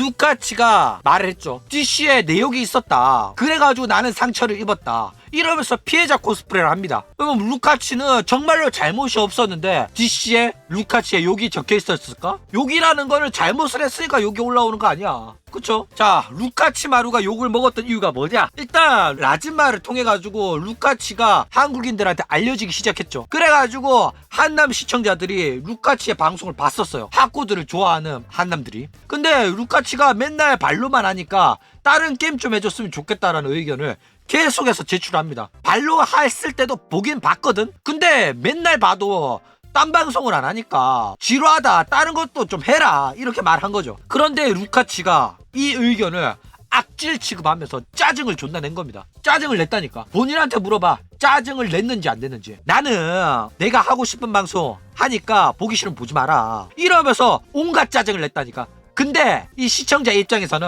루카치가 말을 했죠. DC에 내욕이 있었다. 그래가지고 나는 상처를 입었다. 이러면서 피해자 코스프레를 합니다. 그럼 루카치는 정말로 잘못이 없었는데 DC에 루카치의 욕이 적혀 있었을까? 욕이라는 거는 잘못을 했으니까 욕이 올라오는 거 아니야. 그쵸? 자, 루카치마루가 욕을 먹었던 이유가 뭐냐? 일단 라즈마를 통해 가지고 루카치가 한국인들한테 알려지기 시작했죠. 그래가지고 한남 시청자들이 루카치의 방송을 봤었어요. 하코들을 좋아하는 한남들이. 근데 루카치가 맨날 발로만 하니까 다른 게임 좀 해줬으면 좋겠다라는 의견을 계속해서 제출합니다. 발로 했을 때도 보긴 봤거든. 근데 맨날 봐도 딴 방송을 안 하니까 지루하다. 다른 것도 좀 해라. 이렇게 말한 거죠. 그런데 루카치가 이 의견을 악질 취급하면서 짜증을 존나 낸 겁니다. 짜증을 냈다니까. 본인한테 물어봐. 짜증을 냈는지 안 냈는지. 나는 내가 하고 싶은 방송 하니까 보기 싫으면 보지 마라. 이러면서 온갖 짜증을 냈다니까. 근데 이 시청자 입장에서는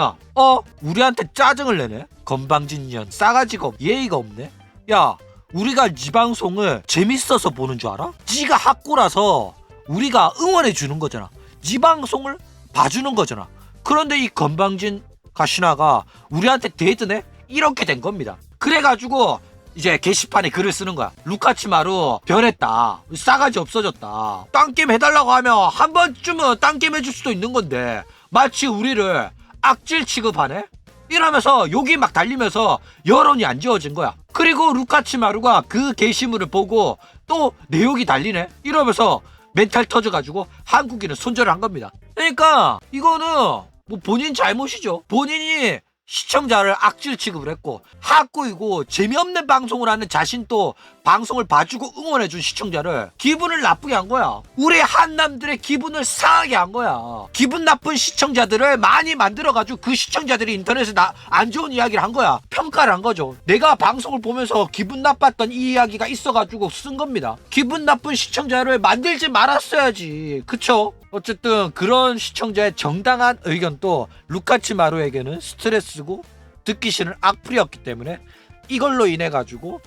우리한테 짜증을 내네? 건방진년 싸가지가 예의가 없네. 야, 우리가 네 방송을 재밌어서 보는 줄 알아? 지가 학고라서 우리가 응원해 주는 거잖아. 네 방송을 봐주는 거잖아. 그런데 이 건방진 가시나가 우리한테 대드네? 이렇게 된 겁니다. 그래가지고 이제 게시판에 글을 쓰는 거야. 루카치마루 변했다. 싸가지 없어졌다. 딴게임 해달라고 하면 한 번쯤은 딴게임 해줄 수도 있는 건데 마치 우리를 악질 취급하네? 이러면서 욕이 막 달리면서 여론이 안 지워진 거야. 그리고 루카치마루가 그 게시물을 보고 또 내 욕이 달리네? 이러면서 멘탈 터져가지고 한국인을 손절을 한 겁니다. 그러니까 이거는 뭐 본인 잘못이죠. 본인이 시청자를 악질 취급을 했고 학구이고 재미없는 방송을 하는 자신도 방송을 봐주고 응원해준 시청자를 기분을 나쁘게 한 거야. 우리 한남들의 기분을 상하게 한 거야. 기분 나쁜 시청자들을 많이 만들어가지고 그 시청자들이 인터넷에 안 좋은 이야기를 한 거야. 평가를 한 거죠. 내가 방송을 보면서 기분 나빴던 이 이야기가 있어가지고 쓴 겁니다. 기분 나쁜 시청자를 만들지 말았어야지. 그쵸? 어쨌든 그런 시청자의 정당한 의견도 루카치마루에게는 스트레스고 듣기 싫은 악플이었기 때문에 이걸로 인해 가지고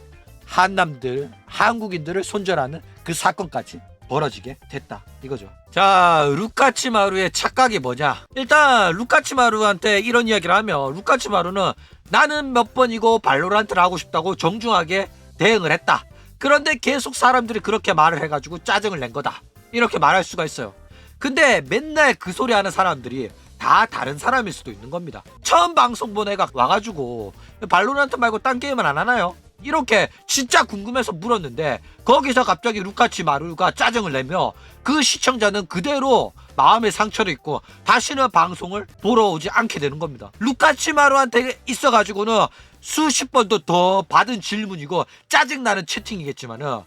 한남들, 한국인들을 손절하는 그 사건까지 벌어지게 됐다 이거죠. 자, 루카치마루의 착각이 뭐냐? 일단 루카치마루한테 이런 이야기를 하면 루카치마루는 나는 몇 번이고 발로란트를 하고 싶다고 정중하게 대응을 했다. 그런데 계속 사람들이 그렇게 말을 해가지고 짜증을 낸 거다. 이렇게 말할 수가 있어요. 근데 맨날 그 소리 하는 사람들이 다 다른 사람일 수도 있는 겁니다. 처음 방송 본 애가 와가지고 발로란트 말고 딴 게임은 안 하나요? 이렇게 진짜 궁금해서 물었는데 거기서 갑자기 루카치마루가 짜증을 내며 그 시청자는 그대로 마음의 상처를 입고 다시는 방송을 보러 오지 않게 되는 겁니다. 루카치마루한테 있어가지고는 수십 번도 더 받은 질문이고 짜증나는 채팅이겠지만은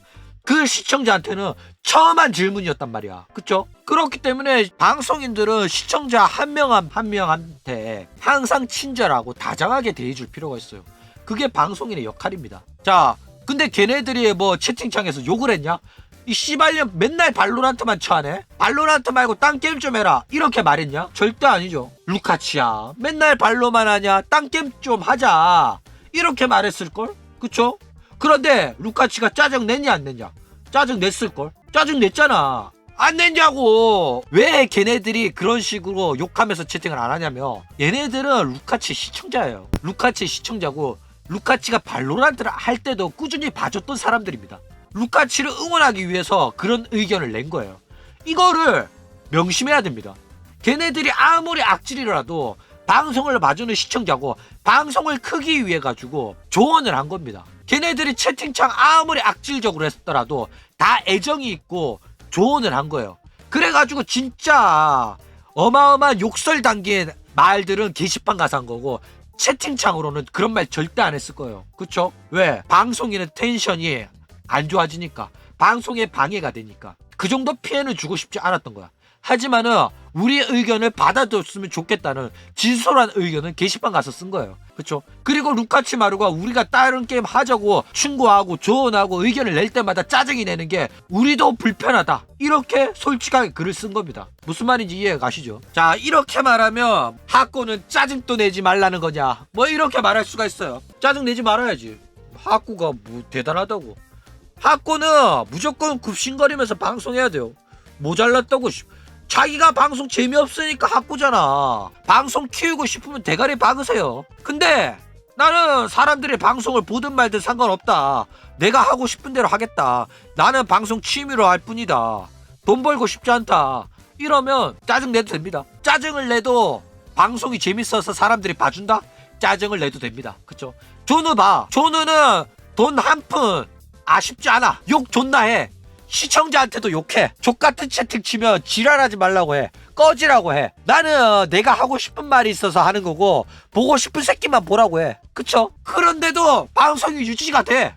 그 시청자한테는 처음 한 질문이었단 말이야. 그쵸? 그렇기 때문에 방송인들은 시청자 한 명 한 명한테 항상 친절하고 다정하게 대해줄 필요가 있어요. 그게 방송인의 역할입니다. 자, 근데 걔네들이 뭐 채팅창에서 욕을 했냐? 이 씨발년 맨날 발로란트만 쳐하네? 발로란트 말고 딴 게임 좀 해라. 이렇게 말했냐? 절대 아니죠. 루카치야, 맨날 발로만 하냐? 딴 게임 좀 하자. 이렇게 말했을걸? 그쵸? 그런데 루카치가 짜증 냈냐 안 냈냐? 짜증 냈을걸? 짜증 냈잖아. 안 냈냐고. 왜 걔네들이 그런 식으로 욕하면서 채팅을 안 하냐면 얘네들은 루카치 시청자예요. 루카치 시청자고 루카치가 발로란트를 할 때도 꾸준히 봐줬던 사람들입니다. 루카치를 응원하기 위해서 그런 의견을 낸 거예요. 이거를 명심해야 됩니다. 걔네들이 아무리 악질이라도 방송을 봐주는 시청자고 방송을 크기 위해 가지고 조언을 한 겁니다. 걔네들이 채팅창 아무리 악질적으로 했더라도 다 애정이 있고 조언을 한 거예요. 그래가지고 진짜 어마어마한 욕설 담긴 말들은 게시판 가서 한 거고 채팅창으로는 그런 말 절대 안 했을 거예요. 그쵸? 왜? 방송인의 텐션이 안 좋아지니까, 방송에 방해가 되니까 그 정도 피해는 주고 싶지 않았던 거야. 하지만은 우리의 의견을 받아줬으면 좋겠다는 진솔한 의견은 게시판 가서 쓴 거예요. 그쵸? 그리고 루카치마루가 우리가 다른 게임 하자고 충고하고 조언하고 의견을 낼 때마다 짜증이 내는 게 우리도 불편하다, 이렇게 솔직하게 글을 쓴 겁니다. 무슨 말인지 이해가 가시죠? 자, 이렇게 말하면 하코는 짜증도 내지 말라는 거냐, 뭐 이렇게 말할 수가 있어요. 짜증 내지 말아야지. 하코가 뭐 대단하다고. 하코는 무조건 굽신거리면서 방송해야 돼요. 모자랐다고 자기가 방송 재미없으니까 학고잖아. 방송 키우고 싶으면 대가리 박으세요. 근데 나는 사람들이 방송을 보든 말든 상관없다. 내가 하고 싶은 대로 하겠다. 나는 방송 취미로 할 뿐이다. 돈 벌고 싶지 않다. 이러면 짜증 내도 됩니다. 짜증을 내도 방송이 재밌어서 사람들이 봐준다? 짜증을 내도 됩니다. 그쵸? 조느 봐. 조느는 돈 한 푼 아쉽지 않아. 욕 존나 해. 시청자한테도 욕해. 족같은 채팅 치면 지랄하지 말라고 해. 꺼지라고 해. 나는 내가 하고 싶은 말이 있어서 하는 거고 보고 싶은 새끼만 보라고 해. 그쵸? 그런데도 방송이 유지가 돼.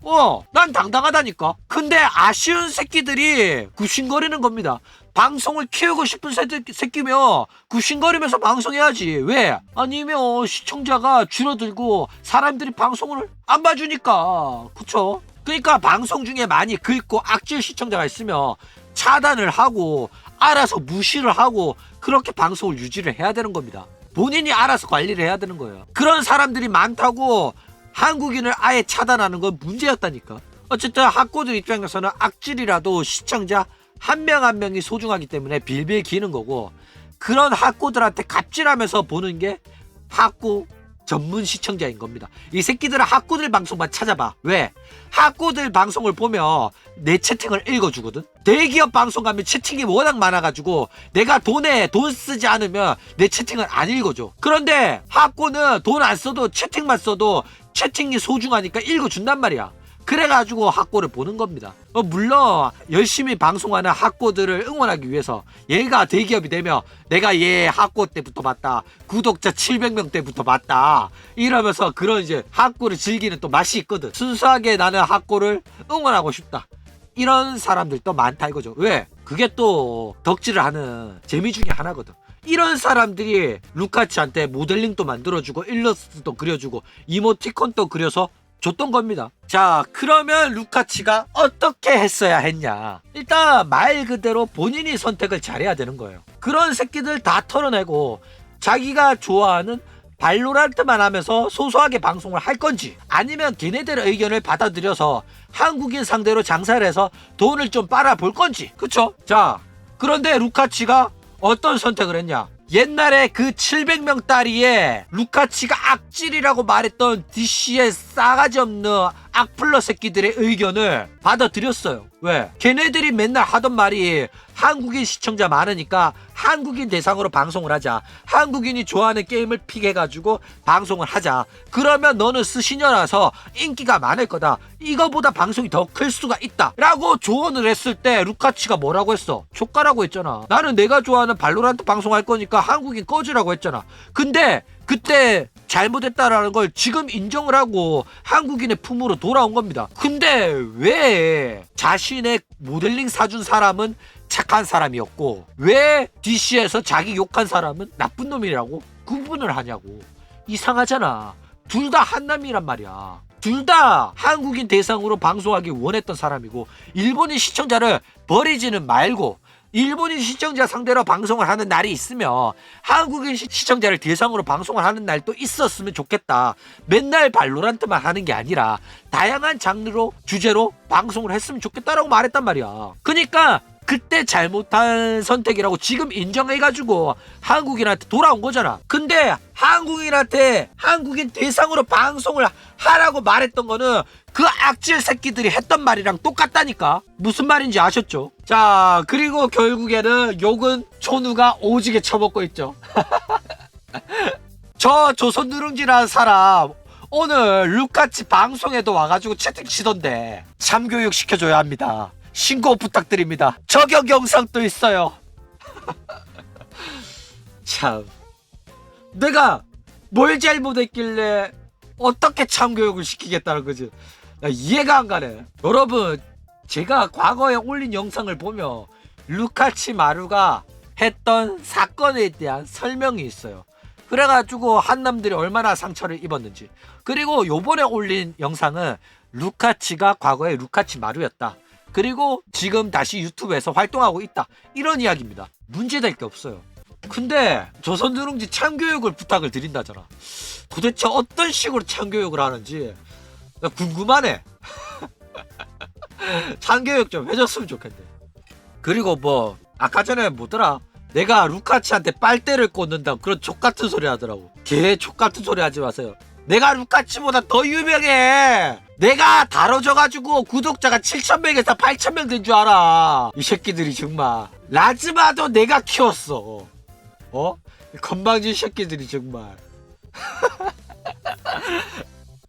난 당당하다니까. 근데 아쉬운 새끼들이 굽신거리는 겁니다. 방송을 키우고 싶은 새끼면 굽신거리면서 방송해야지. 왜? 아니면 시청자가 줄어들고 사람들이 방송을 안 봐주니까. 그쵸? 그러니까 방송 중에 많이 긁고 악질 시청자가 있으면 차단을 하고 알아서 무시를 하고 그렇게 방송을 유지를 해야 되는 겁니다. 본인이 알아서 관리를 해야 되는 거예요. 그런 사람들이 많다고 한국인을 아예 차단하는 건 문제였다니까. 어쨌든 학고들 입장에서는 악질이라도 시청자 한 명 한 명이 소중하기 때문에 빌빌 기는 거고, 그런 학고들한테 갑질하면서 보는 게 학고 전문 시청자인 겁니다. 이 새끼들은 학고들 방송만 찾아봐. 왜? 학고들 방송을 보면 내 채팅을 읽어주거든. 대기업 방송 가면 채팅이 워낙 많아가지고 내가 돈 쓰지 않으면 내 채팅을 안 읽어줘. 그런데 학고는 돈 안 써도 채팅만 써도 채팅이 소중하니까 읽어준단 말이야. 그래가지고 학고를 보는 겁니다. 물론 열심히 방송하는 학고들을 응원하기 위해서, 얘가 대기업이 되면 내가 얘 학고 때부터 봤다, 구독자 700명 때부터 봤다 이러면서 그런 이제 학고를 즐기는 또 맛이 있거든. 순수하게 나는 학고를 응원하고 싶다, 이런 사람들도 많다 이거죠. 왜? 그게 또 덕질을 하는 재미 중에 하나거든. 이런 사람들이 루카치한테 모델링도 만들어주고 일러스트도 그려주고 이모티콘도 그려서 줬던 겁니다. 자, 그러면 루카치가 어떻게 했어야 했냐. 일단 말 그대로 본인이 선택을 잘해야 되는 거예요. 그런 새끼들 다 털어내고 자기가 좋아하는 발로란트만 하면서 소소하게 방송을 할 건지, 아니면 걔네들의 의견을 받아들여서 한국인 상대로 장사를 해서 돈을 좀 빨아볼 건지. 그쵸? 자, 그런데 루카치가 어떤 선택을 했냐. 옛날에 그 700명 따리에 루카치가 악질이라고 말했던 DC의 싸가지 없는 악플러 새끼들의 의견을 받아들였어요. 왜? 걔네들이 맨날 하던 말이 한국인 시청자 많으니까 한국인 대상으로 방송을 하자. 한국인이 좋아하는 게임을 픽해가지고 방송을 하자. 그러면 너는 스시녀라서 인기가 많을 거다. 이거보다 방송이 더 클 수가 있다 라고 조언을 했을 때 루카치가 뭐라고 했어? 족가라고 했잖아. 나는 내가 좋아하는 발로란트 방송할 거니까 한국인 꺼지라고 했잖아. 근데 그때 잘못했다라는 걸 지금 인정을 하고 한국인의 품으로 돌아온 겁니다. 근데 왜 자신의 모델링 사준 사람은 착한 사람이었고 왜 DC에서 자기 욕한 사람은 나쁜 놈이라고 구분을 하냐고. 이상하잖아. 둘 다 한남이란 말이야. 둘 다 한국인 대상으로 방송하기 원했던 사람이고, 일본인 시청자를 버리지는 말고 일본인 시청자 상대로 방송을 하는 날이 있으면 한국인 시청자를 대상으로 방송을 하는 날도 있었으면 좋겠다. 맨날 발로란트만 하는 게 아니라 다양한 장르로 주제로 방송을 했으면 좋겠다라고 말했단 말이야. 그러니까 그때 잘못한 선택이라고 지금 인정해가지고 한국인한테 돌아온 거잖아. 근데 한국인한테 한국인 대상으로 방송을 하라고 말했던 거는 그 악질 새끼들이 했던 말이랑 똑같다니까. 무슨 말인지 아셨죠? 자, 그리고 결국에는 욕은 초누가 오지게 쳐먹고 있죠. 저 조선누룽지라는 사람 오늘 루카치 방송에도 와가지고 채팅 치던데 참교육 시켜줘야 합니다. 신고 부탁드립니다. 저격 영상도 있어요. 참, 내가 뭘 잘못했길래 어떻게 참교육을 시키겠다는 거지. 야, 이해가 안 가네. 여러분, 제가 과거에 올린 영상을 보면 루카치 마루가 했던 사건에 대한 설명이 있어요. 그래가지고 한남들이 얼마나 상처를 입었는지. 그리고 요번에 올린 영상은 루카치가 과거에 루카치 마루였다. 그리고 지금 다시 유튜브에서 활동하고 있다. 이런 이야기입니다. 문제될 게 없어요. 근데 조선누룽지 참교육을 부탁을 드린다잖아. 도대체 어떤 식으로 참교육을 하는지 나 궁금하네. 참교육 좀 해줬으면 좋겠네. 그리고 뭐 아까 전에 뭐더라, 내가 루카치한테 빨대를 꽂는다 그런 족같은 소리 하더라고. 개 족같은 소리 하지 마세요. 내가 루카치보다 더 유명해. 내가 다뤄져가지고 구독자가 7,000명에서 8,000명 된 줄 알아. 이 새끼들이 정말. 라즈마도 내가 키웠어. 건방진 새끼들이 정말.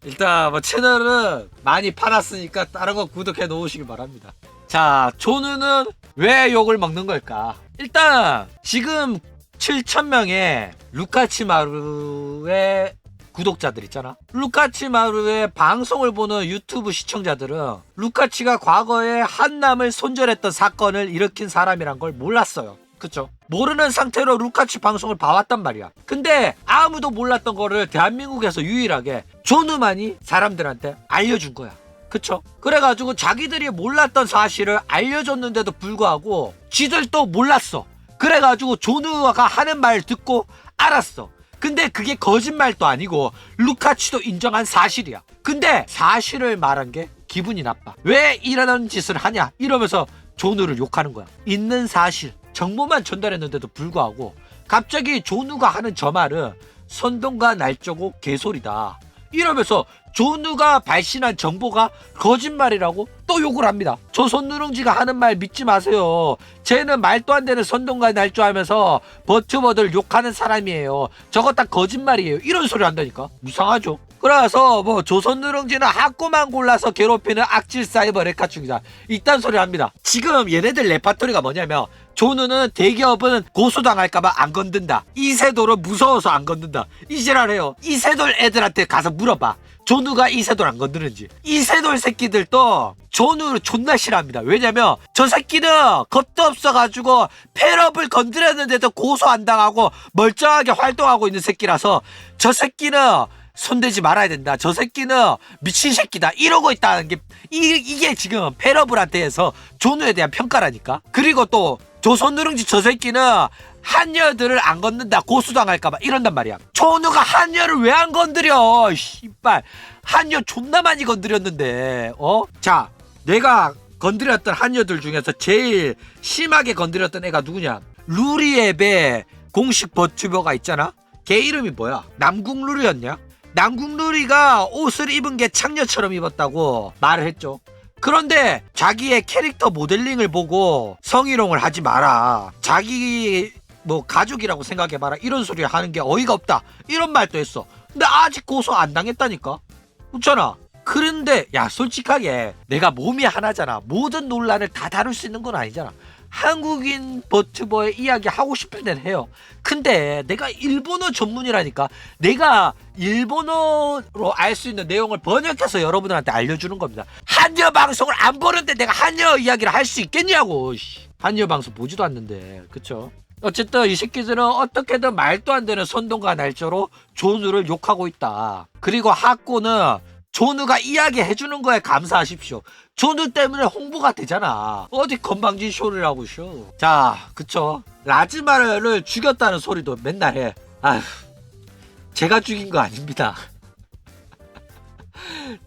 일단 뭐 채널은 많이 팔았으니까 다른 거 구독해 놓으시길 바랍니다. 자, 조누는 왜 욕을 먹는 걸까? 일단 지금 7,000명의 루카치마루의 구독자들 있잖아. 루카치마루의 방송을 보는 유튜브 시청자들은 루카치가 과거에 한남을 손절했던 사건을 일으킨 사람이란 걸 몰랐어요. 그쵸? 모르는 상태로 루카치 방송을 봐왔단 말이야. 근데 아무도 몰랐던 거를 대한민국에서 유일하게 조누만이 사람들한테 알려준 거야. 그쵸? 그래가지고 자기들이 몰랐던 사실을 알려줬는데도 불구하고 지들도 몰랐어. 그래가지고 조누가 하는 말 듣고 알았어. 근데 그게 거짓말도 아니고 루카치도 인정한 사실이야. 근데 사실을 말한 게 기분이 나빠. 왜 이런 짓을 하냐 이러면서 조누를 욕하는 거야. 있는 사실 정보만 전달했는데도 불구하고 갑자기 조누가 하는 저 말은 선동과 날조고 개소리다 이러면서 조누가 발신한 정보가 거짓말이라고 또 욕을 합니다. 조선 누룽지가 하는 말 믿지 마세요. 쟤는 말도 안 되는 선동과 날조하면서 버튜버들 욕하는 사람이에요. 저거 다 거짓말이에요. 이런 소리 한다니까. 이상하죠. 그래서 뭐 조선 누룽지는 학고만 골라서 괴롭히는 악질 사이버 레카충이다. 이딴 소리 합니다. 지금 얘네들 레파토리가 뭐냐면 조누는 대기업은 고소당할까봐 안 건든다. 이세돌은 무서워서 안 건든다. 이지랄해요. 이세돌 애들한테 가서 물어봐. 조누가 이세돌 안 건드는지. 이세돌 새끼들도 조누를 존나 싫어합니다. 왜냐면 저 새끼는 겁도 없어가지고 패럽을 건드렸는데도 고소 안 당하고 멀쩡하게 활동하고 있는 새끼라서 저 새끼는 손대지 말아야 된다. 저 새끼는 미친 새끼다. 이러고 있다는 게 이게 지금 패러블한테에서 조누에 대한 평가라니까. 그리고 또 조선누룽지 저 새끼는 한여들을 안 건든다. 고소당할까봐 이런단 말이야. 조누가 한여를 왜 안 건드려? 씨발 한여 존나 많이 건드렸는데. 자, 내가 건드렸던 한여들 중에서 제일 심하게 건드렸던 애가 누구냐? 루리앱의 공식 버튜버가 있잖아. 걔 이름이 뭐야? 남국루리였냐? 남국루리가 옷을 입은 게 창녀처럼 입었다고 말을 했죠. 그런데 자기의 캐릭터 모델링을 보고 성희롱을 하지 마라. 자기 뭐 가족이라고 생각해봐라. 이런 소리 하는 게 어이가 없다. 이런 말도 했어. 근데 아직 고소 안 당했다니까. 그렇잖아. 그런데 야 솔직하게 내가 몸이 하나잖아. 모든 논란을 다 다룰 수 있는 건 아니잖아. 한국인 버튜버의 이야기 하고 싶을 땐 해요. 근데 내가 일본어 전문이라니까. 내가 일본어로 알 수 있는 내용을 번역해서 여러분들한테 알려주는 겁니다. 한여 방송을 안 보는데 내가 한여 이야기를 할 수 있겠냐고. 한여 방송 보지도 않는데. 그쵸? 어쨌든 이 새끼들은 어떻게든 말도 안 되는 선동과 날조로 조누를 욕하고 있다. 그리고 하코는 조누가 이야기해주는 거에 감사하십시오. 조누 때문에 홍보가 되잖아. 어디 건방진 쇼를 하고 쇼. 자, 그쵸. 라즈마를 죽였다는 소리도 맨날 해. 아휴, 제가 죽인 거 아닙니다.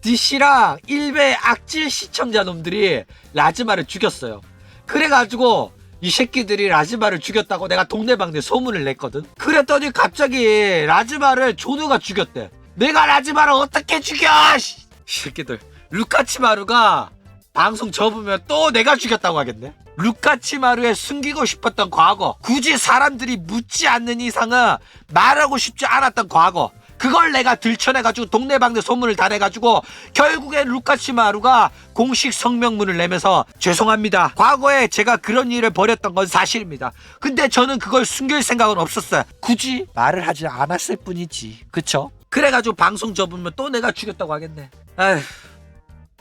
DC랑 일베 악질 시청자 놈들이 라즈마를 죽였어요. 그래가지고 이 새끼들이 라즈마를 죽였다고 내가 동네방네 소문을 냈거든. 그랬더니 갑자기 라즈마를 조누가 죽였대. 내가 라즈마를 어떻게 죽여! 이 새끼들. 루카치마루가 방송 접으면 또 내가 죽였다고 하겠네. 루카치마루의 숨기고 싶었던 과거, 굳이 사람들이 묻지 않는 이상은 말하고 싶지 않았던 과거, 그걸 내가 들춰내가지고 동네방네 소문을 다 내가지고 결국엔 루카치마루가 공식 성명문을 내면서 죄송합니다. 과거에 제가 그런 일을 벌였던 건 사실입니다. 근데 저는 그걸 숨길 생각은 없었어요. 굳이 말을 하지 않았을 뿐이지. 그쵸? 그래가지고 방송 접으면 또 내가 죽였다고 하겠네. 에휴,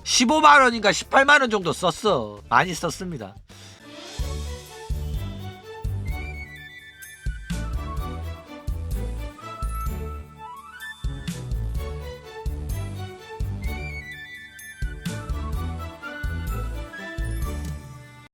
15만원인가 18만원 정도 썼어. 많이 썼습니다.